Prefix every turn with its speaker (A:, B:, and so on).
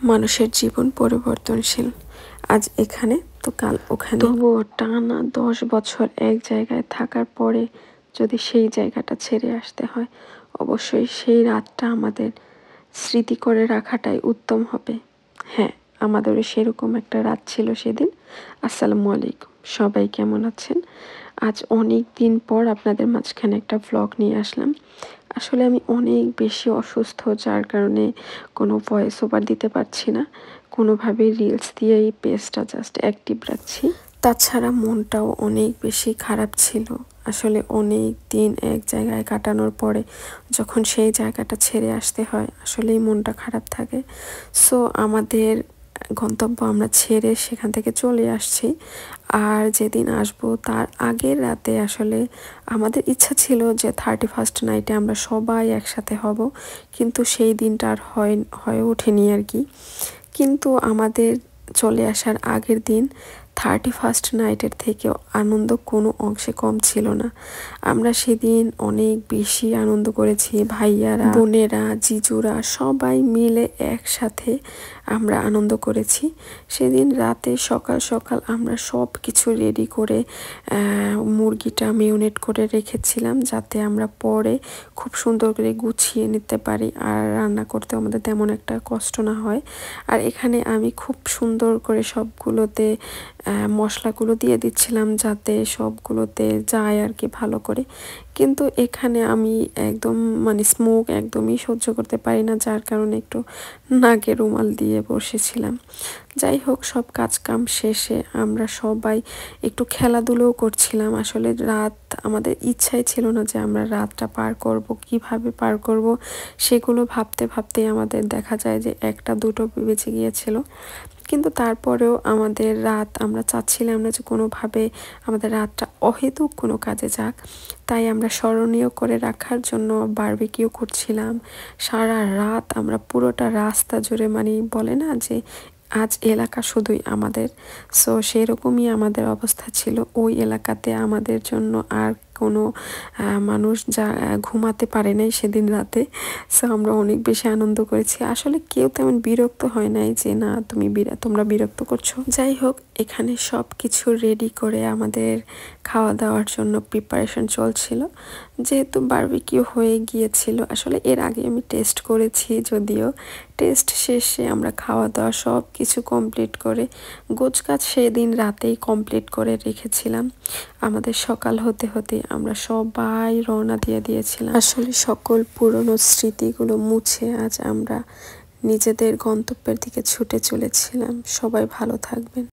A: মানুষের জীবন পরিবর্তনশীল, আজ এখানে তো কাল ওখানে। তবুও টানা 10 বছর এক জায়গায় থাকার পরে যদি সেই জায়গাটা ছেড়ে আসতে হয়, অবশ্যই সেই রাতটা আমাদের স্মৃতি করে রাখাটাই উত্তম হবে। হ্যাঁ, আমাদেরও সেরকম একটা রাত ছিল সেদিন। আসসালামু আলাইকুম, সবাই কেমন আছেন? আজ অনেক দিন পর আপনাদের মাঝখানে একটা ভ্লগ নিয়ে আসলাম। আসলে আমি অনেক বেশি অসুস্থ, যার কারণে কোনো ভয়েস ওভার দিতে পারছি না, কোনোভাবে রিলস দিয়ে এই পেজটা জাস্ট অ্যাক্টিভ রাখছি। তাছাড়া মনটাও অনেক বেশি খারাপ ছিল। আসলে অনেক দিন এক জায়গায় কাটানোর পরে যখন সেই জায়গাটা ছেড়ে আসতে হয়, আসলেই মনটা খারাপ থাকে। সো আমাদের গন্তব্য আমরা ছেড়ে সেখান থেকে চলে আসছি। আর যেদিন আসবো তার আগের রাতে আসলে আমাদের ইচ্ছা ছিল যে 31st নাইটে আমরা সবাই একসাথে হব, কিন্তু সেই দিনটা আর হয়ে ওঠেনি আর কি। কিন্তু আমাদের চলে আসার আগের দিন 31st নাইটের থেকেও আনন্দ কোনো অংশে কম ছিল না। আমরা সেদিন অনেক বেশি আনন্দ করেছি, ভাইয়ারা, বোনেরা, জিজুরা সবাই মিলে একসাথে আমরা আনন্দ করেছি। সেদিন রাতে সকাল সকাল আমরা সব কিছু রেডি করে মুরগিটা মেরিনেট করে রেখেছিলাম, যাতে আমরা পরে খুব সুন্দর করে গুছিয়ে নিতে পারি আর রান্না করতে আমাদের তেমন একটা কষ্ট না হয়। আর এখানে আমি খুব সুন্দর করে সবগুলোতে মশলাগুলো দিয়ে দিচ্ছিলাম যাতে সবগুলোতে যায় আর কি ভালো করে। কিন্তু এখানে আমি একদম স্মোক একদমই সহ্য করতে পারি না, যার কারণে একটু নাকে রুমাল দিয়ে বসেছিলাম। যাই হোক, সব কাজকাম শেষে আমরা সবাই একটু খেলাধুলোও করছিলাম। আসলে রাত আমাদের ইচ্ছাই ছিল না যে আমরা রাতটা পার করব, কিভাবে পার করব সেগুলো ভাবতে ভাবতেই আমাদের দেখা যায় যে 1টা-2টো বেজে গিয়েছিল। কিন্তু তারপরেও আমাদের রাত আমরা চাচ্ছিলাম না যে কোনোভাবে আমাদের রাতটা অহেতুক কোনো কাজে যাক, তাই আমরা স্মরণীয় করে রাখার জন্য বারবিকিউ করছিলাম সারা রাত। আমরা পুরোটা রাস্তা জুড়ে বলে না যে আজ এলাকা শুধুই আমাদের, সো সেরকমই আমাদের অবস্থা ছিল। ওই এলাকাতে আমাদের জন্য আর কোনো মানুষ যা ঘুমাতে পারে নাই সেদিন রাতে। সো আমরা অনেক বেশি আনন্দ করেছি। আসলে কেউ তেমন বিরক্ত হয় নাই যে না তোমরা বিরক্ত করছো। যাই হোক, এখানে সব কিছু রেডি করে আমাদের খাওয়া দাওয়ার জন্য প্রিপারেশন চলছিল। যেহেতু বারবিকিউ হয়ে গিয়েছিল, আসলে এর আগে আমি টেস্ট করেছি, যদিও টেস্ট শেষে আমরা খাওয়া দাওয়া সব কিছু কমপ্লিট করে গোছগাছ সেদিন রাতেই কমপ্লিট করে রেখেছিলাম। আমাদের সকাল হতে হতে আমরা সবাই রওনা দিয়ে দিয়েছিলাম। আসলে সকল পুরনো স্মৃতিগুলো মুছে আজ আমরা নিজেদের গন্তব্যের দিকে ছুটে চলেছিলাম। সবাই ভালো থাকবেন।